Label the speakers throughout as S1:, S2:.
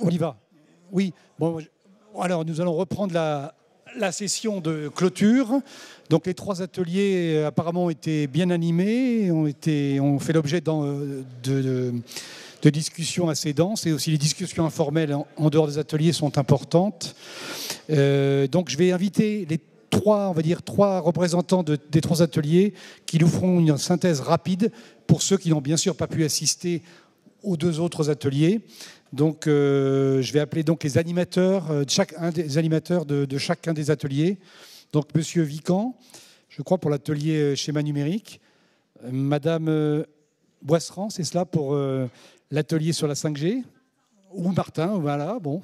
S1: On y va. Oui. Bon, alors nous allons reprendre la session de clôture. Donc les 3 ateliers apparemment ont été bien animés, ont fait l'objet de discussions assez denses, et aussi les discussions informelles en dehors des ateliers sont importantes. Donc je vais inviter les 3 représentants des 3 ateliers qui nous feront une synthèse rapide pour ceux qui n'ont bien sûr pas pu assister aux 2 autres ateliers. Donc je vais appeler donc les animateurs, des animateurs de chacun des ateliers. Donc Monsieur Vican, je crois pour l'atelier schéma numérique, Madame Boisseran, c'est cela pour l'atelier sur la 5G, ou Martin, voilà, bon.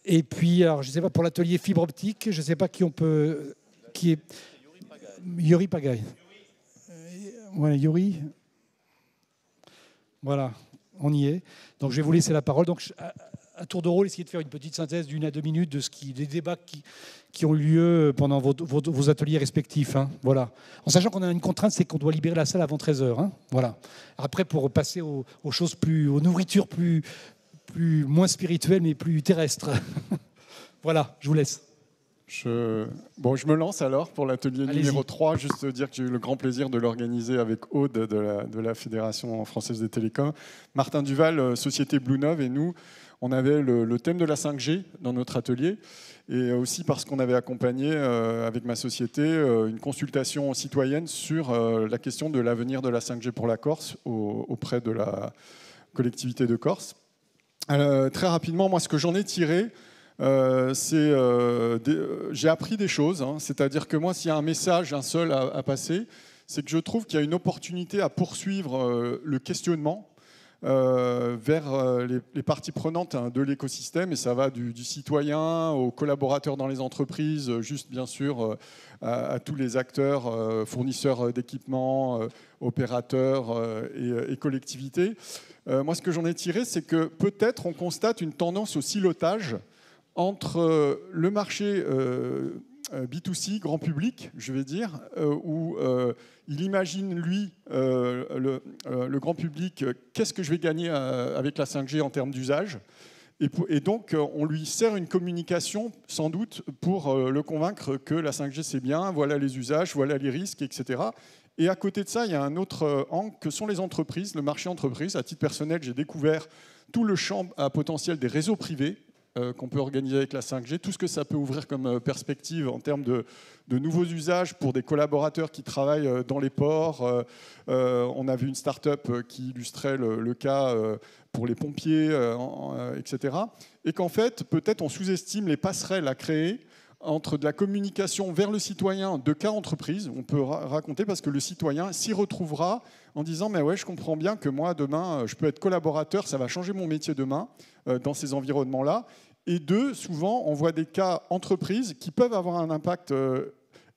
S1: Et puis, alors, je ne sais pas, pour l'atelier fibre optique, je ne sais pas qui est Yuri Pagaille. Voilà, Yuri. Voilà, on y est. Donc, je vais vous laisser la parole. Donc, à tour de rôle, essayez de faire une petite synthèse d'1 à 2 minutes des débats qui ont eu lieu pendant vos ateliers respectifs. Hein, voilà. En sachant qu'on a une contrainte, c'est qu'on doit libérer la salle avant 13h. Hein, voilà. Après, pour passer aux choses aux nourritures moins spirituelles, mais plus terrestres. Voilà, je vous laisse.
S2: Je me lance alors pour l'atelier numéro 3. Juste dire que j'ai eu le grand plaisir de l'organiser avec Aude de la Fédération française des télécoms, Martin Duval, Société Blue Nove, et nous, on avait le thème de la 5G dans notre atelier, et aussi parce qu'on avait accompagné avec ma société une consultation citoyenne sur la question de l'avenir de la 5G pour la Corse auprès de la collectivité de Corse. Très rapidement, moi, ce que j'en ai tiré, j'ai appris des choses, hein. C'est-à-dire que moi, s'il y a un message, un seul à passer, c'est que je trouve qu'il y a une opportunité à poursuivre le questionnement vers les parties prenantes, hein, de l'écosystème, et ça va du citoyen aux collaborateurs dans les entreprises, juste bien sûr à tous les acteurs, fournisseurs d'équipements, opérateurs et collectivités. Moi, ce que j'en ai tiré, c'est que peut-être on constate une tendance au silotage entre le marché B2C, grand public, je vais dire, où il imagine, lui, le grand public, qu'est-ce que je vais gagner avec la 5G en termes d'usage, et donc on lui sert une communication, sans doute, pour le convaincre que la 5G c'est bien, voilà les usages, voilà les risques, etc. Et à côté de ça, il y a un autre angle que sont les entreprises, le marché entreprise. À titre personnel, j'ai découvert tout le champ à potentiel des réseaux privés qu'on peut organiser avec la 5G, tout ce que ça peut ouvrir comme perspective en termes de nouveaux usages pour des collaborateurs qui travaillent dans les ports. On a vu une start-up qui illustrait le cas pour les pompiers, etc. Et qu'en fait, peut-être on sous-estime les passerelles à créer entre de la communication vers le citoyen de cas entreprise, on peut raconter, parce que le citoyen s'y retrouvera en disant « mais ouais, je comprends bien que moi, demain, je peux être collaborateur, ça va changer mon métier demain dans ces environnements-là ». Et souvent, on voit des cas entreprises qui peuvent avoir un impact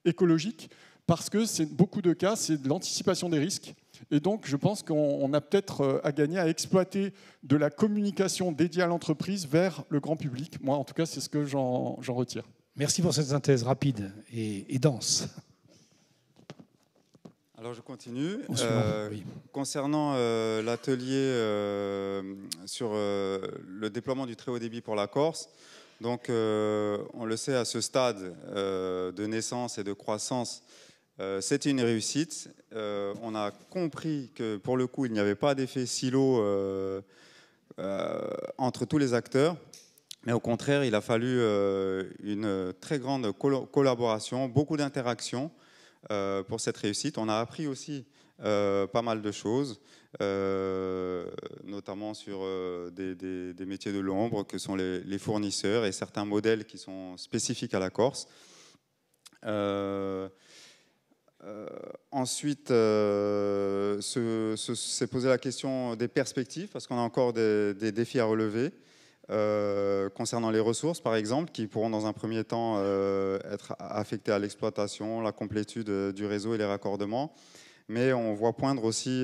S2: écologique, parce que beaucoup de cas, c'est de l'anticipation des risques. Et donc, je pense qu'on a peut-être à gagner à exploiter de la communication dédiée à l'entreprise vers le grand public. Moi, en tout cas, c'est ce que j'en retire.
S1: Merci pour cette synthèse rapide et dense.
S3: Alors je continue.
S1: Oui.
S3: Concernant l'atelier sur le déploiement du très haut débit pour la Corse, donc on le sait, à ce stade de naissance et de croissance, c'était une réussite. On a compris que pour le coup, il n'y avait pas d'effet silo entre tous les acteurs. Mais au contraire, il a fallu une très grande collaboration, beaucoup d'interactions pour cette réussite. On a appris aussi pas mal de choses, notamment sur des métiers de l'ombre que sont les fournisseurs et certains modèles qui sont spécifiques à la Corse. Ensuite, s'est posé la question des perspectives, parce qu'on a encore des défis à relever. Concernant les ressources, par exemple, qui pourront dans un premier temps être affectées à l'exploitation, la complétude du réseau et les raccordements. Mais on voit poindre aussi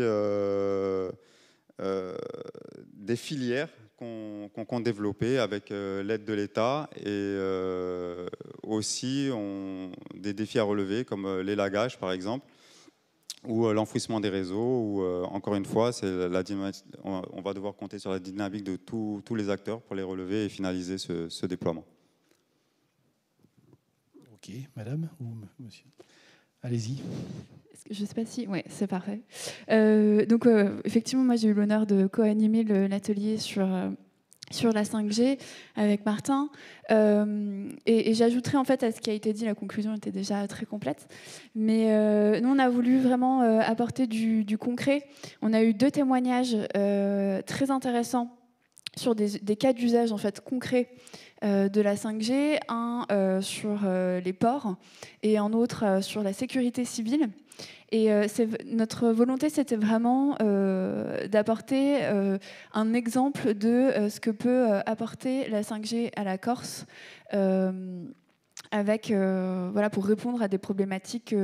S3: des filières qu'on compte développer avec l'aide de l'État, et aussi des défis à relever comme l'élagage, par exemple. ou l'enfouissement des réseaux, ou encore une fois, on va devoir compter sur la dynamique de tous les acteurs pour les relever et finaliser ce déploiement.
S1: Ok, madame ou monsieur? Allez-y.
S4: Je ne sais pas si... Oui, c'est parfait. Donc, effectivement, moi, j'ai eu l'honneur de co-animer l'atelier sur la 5G avec Martin. Et j'ajouterais en fait à ce qui a été dit, la conclusion était déjà très complète. Mais nous, on a voulu vraiment apporter du concret. On a eu 2 témoignages très intéressants sur des cas d'usage en fait, concrets de la 5G, un sur les ports et un autre sur la sécurité civile. Et notre volonté, c'était vraiment d'apporter un exemple de ce que peut apporter la 5G à la Corse, avec, voilà, pour répondre à des problématiques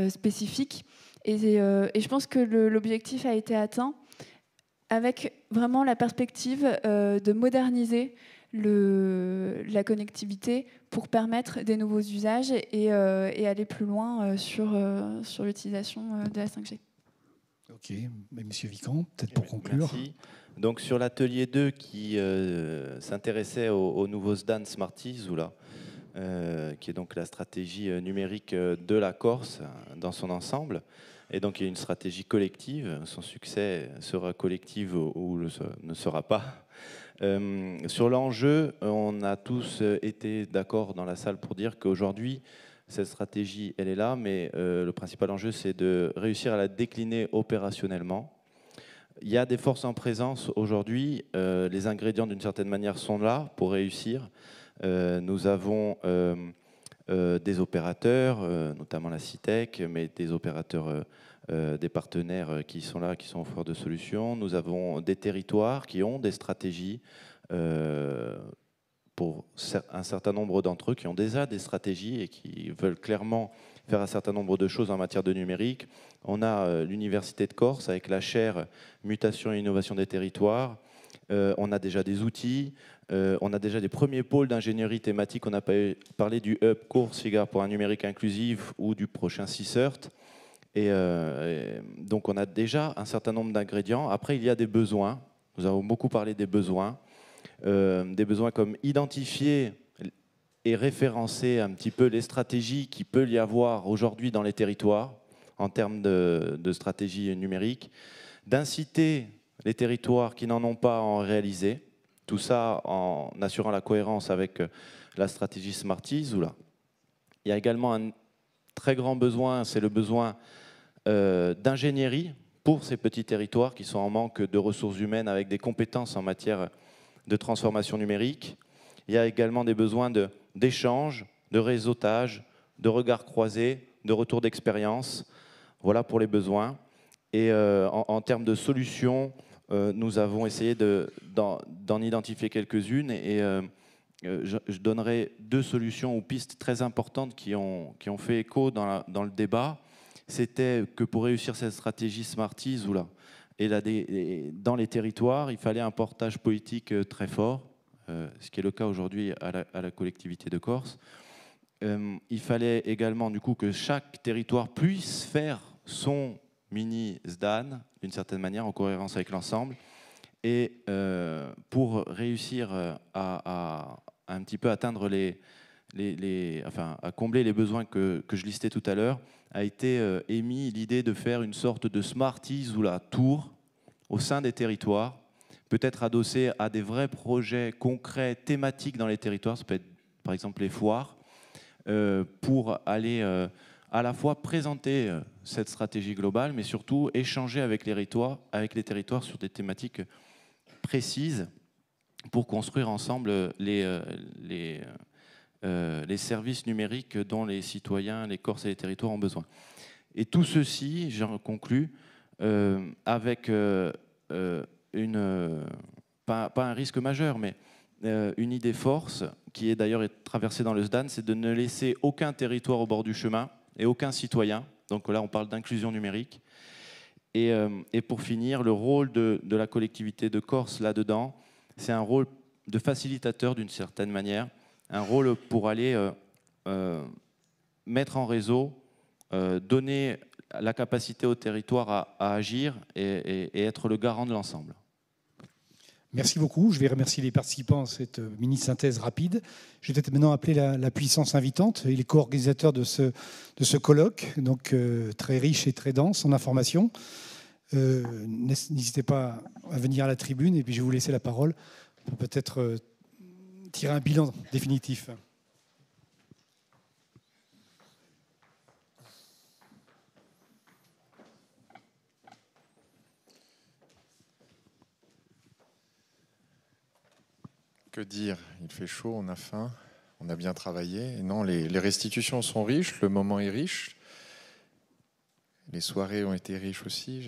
S4: spécifiques. Et je pense que l'objectif a été atteint avec vraiment la perspective de moderniser la connectivité pour permettre des nouveaux usages et aller plus loin sur l'utilisation de la 5G.
S1: Ok, monsieur Vicant, peut-être pour conclure.
S5: Merci. Donc sur l'atelier 2 qui s'intéressait au nouveau SDAN Smarties, qui est donc la stratégie numérique de la Corse dans son ensemble. Et donc il y a une stratégie collective. Son succès sera collectif ou ne sera pas. Sur l'enjeu, on a tous été d'accord dans la salle pour dire qu'aujourd'hui, cette stratégie, elle est là, mais le principal enjeu, c'est de réussir à la décliner opérationnellement. Il y a des forces en présence aujourd'hui. Les ingrédients, d'une certaine manière, sont là pour réussir. Nous avons des opérateurs, notamment la CITEC, mais des opérateurs, des partenaires qui sont là, qui sont offreurs de solutions. Nous avons des territoires qui ont des stratégies, pour un certain nombre d'entre eux, qui ont déjà des stratégies et qui veulent clairement faire un certain nombre de choses en matière de numérique. On a l'Université de Corse avec la chaire Mutation et Innovation des territoires. On a déjà des outils, on a déjà des premiers pôles d'ingénierie thématique. On a parlé du Hub Corse Figure pour un numérique inclusif ou du prochain CICERT. Et donc on a déjà un certain nombre d'ingrédients. Après, il y a des besoins. Nous avons beaucoup parlé des besoins comme identifier et référencer un petit peu les stratégies qu'il peut y avoir aujourd'hui dans les territoires en termes de stratégie numérique, d'inciter les territoires qui n'en ont pas à en réaliser, tout ça en assurant la cohérence avec la stratégie Smarties. Il y a également un très grand besoin, c'est le besoin d'ingénierie pour ces petits territoires qui sont en manque de ressources humaines avec des compétences en matière de transformation numérique. Il y a également des besoins d'échange, de réseautage, de regards croisés, de retour d'expérience. Voilà pour les besoins. Et en termes de solutions, nous avons essayé d'en identifier quelques-unes et je donnerai 2 solutions ou pistes très importantes qui ont fait écho dans le débat. C'était que pour réussir cette stratégie Smarties, dans les territoires, il fallait un portage politique très fort, ce qui est le cas aujourd'hui à la collectivité de Corse. Il fallait également du coup que chaque territoire puisse faire son mini SDAN, d'une certaine manière, en cohérence avec l'ensemble. Et pour réussir à un petit peu atteindre à combler les besoins que je listais tout à l'heure, a été émis l'idée de faire une sorte de Smarties ou la tour au sein des territoires, peut-être adossé à des vrais projets concrets, thématiques dans les territoires, ça peut être par exemple les foires, pour aller à la fois présenter cette stratégie globale, mais surtout échanger avec les territoires sur des thématiques précises pour construire ensemble les services numériques dont les citoyens, les Corses et les territoires ont besoin. Et tout ceci, j'en conclus, avec pas un risque majeur, mais une idée force, qui est d'ailleurs traversée dans le SDAN, c'est de ne laisser aucun territoire au bord du chemin et aucun citoyen. Donc là, on parle d'inclusion numérique. Et pour finir, le rôle de la collectivité de Corse là-dedans, c'est un rôle de facilitateur d'une certaine manière, un rôle pour aller mettre en réseau, donner la capacité au territoire à agir et être le garant de l'ensemble.
S1: Merci beaucoup. Je vais remercier les participants à cette mini-synthèse rapide. Je vais peut-être maintenant appeler la puissance invitante et les co-organisateurs de ce colloque, donc très riche et très dense en informations. N'hésitez pas à venir à la tribune et puis je vais vous laisser la parole pour peut-être tirer un bilan définitif.
S6: Que dire? Il fait chaud, on a faim, on a bien travaillé. Et non, les restitutions sont riches, le moment est riche. Les soirées ont été riches aussi.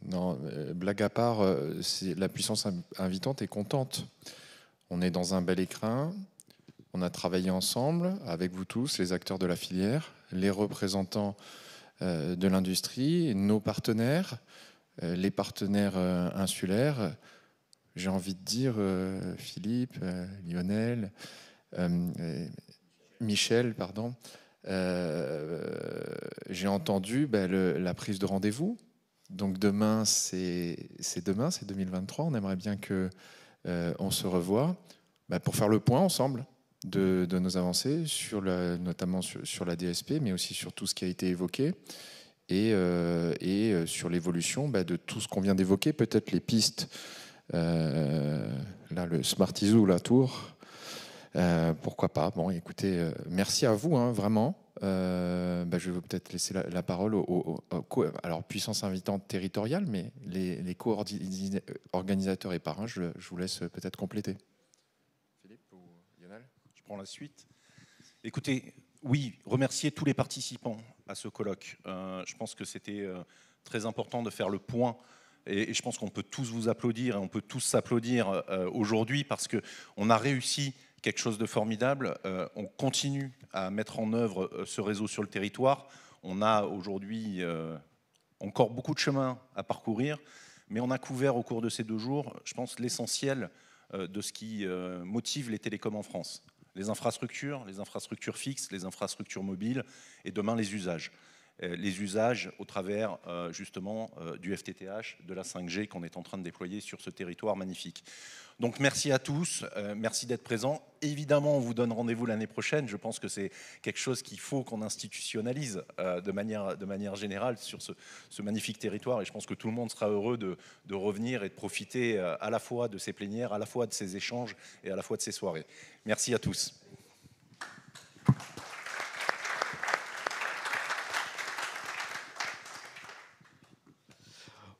S6: Non, blague à part, la puissance invitante est contente. On est dans un bel écrin. On a travaillé ensemble avec vous tous, les acteurs de la filière, les représentants de l'industrie, nos partenaires, les partenaires insulaires. J'ai envie de dire Philippe, Lionel, Michel, pardon. J'ai entendu la prise de rendez-vous. Donc demain, c'est 2023. On aimerait bien que on se revoie pour faire le point ensemble de nos avancées, notamment sur la DSP, mais aussi sur tout ce qui a été évoqué et sur l'évolution de tout ce qu'on vient d'évoquer, peut-être les pistes. Là, le Smart ISO, la tour, pourquoi pas. Bon, écoutez, merci à vous, vraiment. Je vais peut-être laisser la parole alors puissance invitante territoriale, mais les co-organisateurs et parrains, je vous laisse peut-être compléter.
S7: Philippe ou Lionel, je prends la suite. Écoutez, oui, remercier tous les participants à ce colloque. Je pense que c'était très important de faire le point. Et je pense qu'on peut tous vous applaudir et on peut tous s'applaudir aujourd'hui parce qu'on a réussi quelque chose de formidable. On continue à mettre en œuvre ce réseau sur le territoire. On a aujourd'hui encore beaucoup de chemin à parcourir, mais on a couvert au cours de ces 2 jours, je pense, l'essentiel de ce qui motive les télécoms en France. Les infrastructures fixes, les infrastructures mobiles et demain les usages. Les usages au travers justement du FTTH, de la 5G qu'on est en train de déployer sur ce territoire magnifique. Donc merci à tous, merci d'être présents. Évidemment, on vous donne rendez-vous l'année prochaine. Je pense que c'est quelque chose qu'il faut qu'on institutionnalise de manière générale sur ce magnifique territoire. Et je pense que tout le monde sera heureux de revenir et de profiter à la fois de ces plénières, à la fois de ces échanges et à la fois de ces soirées. Merci à tous.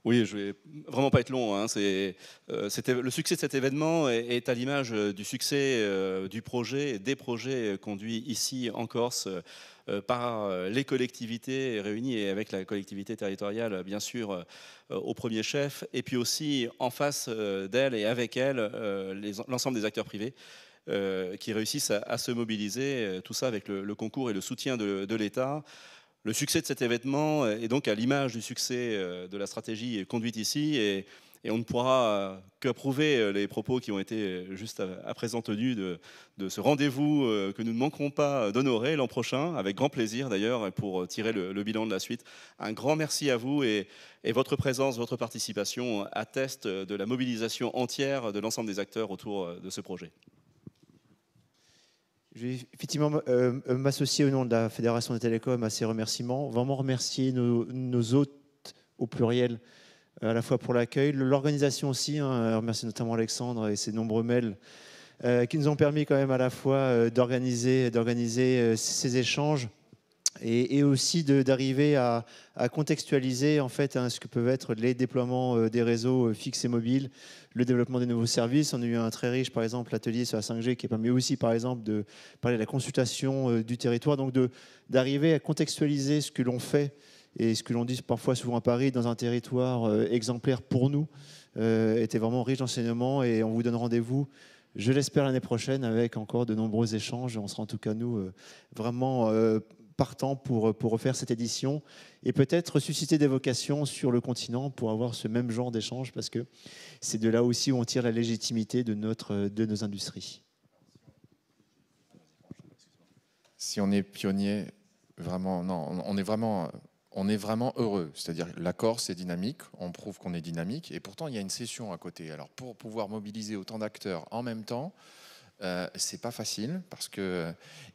S8: Oui, je vais vraiment pas être long. Le succès de cet événement est à l'image du succès du projet et des projets conduits ici en Corse par les collectivités réunies et avec la collectivité territoriale, bien sûr, au premier chef, et puis aussi en face d'elle et avec elle, l'ensemble des acteurs privés qui réussissent à se mobiliser, tout ça avec le concours et le soutien de l'État. Le succès de cet événement est donc à l'image du succès de la stratégie conduite ici et on ne pourra qu'approuver les propos qui ont été juste à présent tenus de ce rendez-vous que nous ne manquerons pas d'honorer l'an prochain, avec grand plaisir d'ailleurs, pour tirer le bilan de la suite. Un grand merci à vous et votre présence, votre participation atteste de la mobilisation entière de l'ensemble des acteurs autour de ce projet.
S9: Je vais effectivement m'associer au nom de la Fédération des télécoms à ces remerciements. Vraiment remercier nos hôtes au pluriel, à la fois pour l'accueil, l'organisation aussi. Remercier notamment Alexandre et ses nombreux mails qui nous ont permis quand même à la fois d'organiser ces échanges et aussi d'arriver à contextualiser en fait ce que peuvent être les déploiements des réseaux fixes et mobiles, le développement des nouveaux services. On a eu un très riche, par exemple, atelier sur la 5G qui permet aussi, par exemple, de parler de la consultation du territoire, donc d'arriver à contextualiser ce que l'on fait et ce que l'on dit parfois souvent à Paris dans un territoire exemplaire pour nous était vraiment riche d'enseignements et on vous donne rendez-vous, je l'espère, l'année prochaine avec encore de nombreux échanges. On sera en tout cas, nous, vraiment partant pour refaire cette édition et peut-être susciter des vocations sur le continent pour avoir ce même genre d'échange parce que c'est de là aussi où on tire la légitimité de nos industries.
S6: Si on est pionnier, vraiment, non, on est vraiment on est vraiment heureux. C'est-à-dire la Corse est dynamique, on prouve qu'on est dynamique, et pourtant il y a une session à côté. Alors pour pouvoir mobiliser autant d'acteurs en même temps, c'est pas facile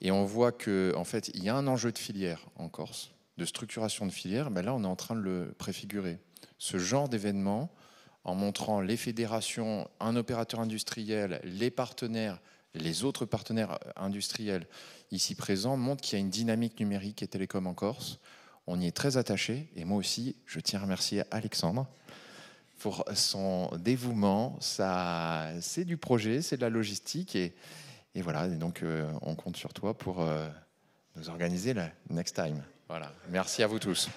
S6: et on voit que en fait il y a un enjeu de filière en Corse, de structuration de filière. Ben là on est en train de le préfigurer. Ce genre d'événement, en montrant les fédérations, un opérateur industriel, les partenaires, les autres partenaires industriels ici présents, montre qu'il y a une dynamique numérique et télécom en Corse. On y est très attaché, et moi aussi, je tiens à remercier Alexandre pour son dévouement. C'est du projet, c'est de la logistique, et voilà. Et donc, on compte sur toi pour nous organiser la next time. Voilà. Merci à vous tous.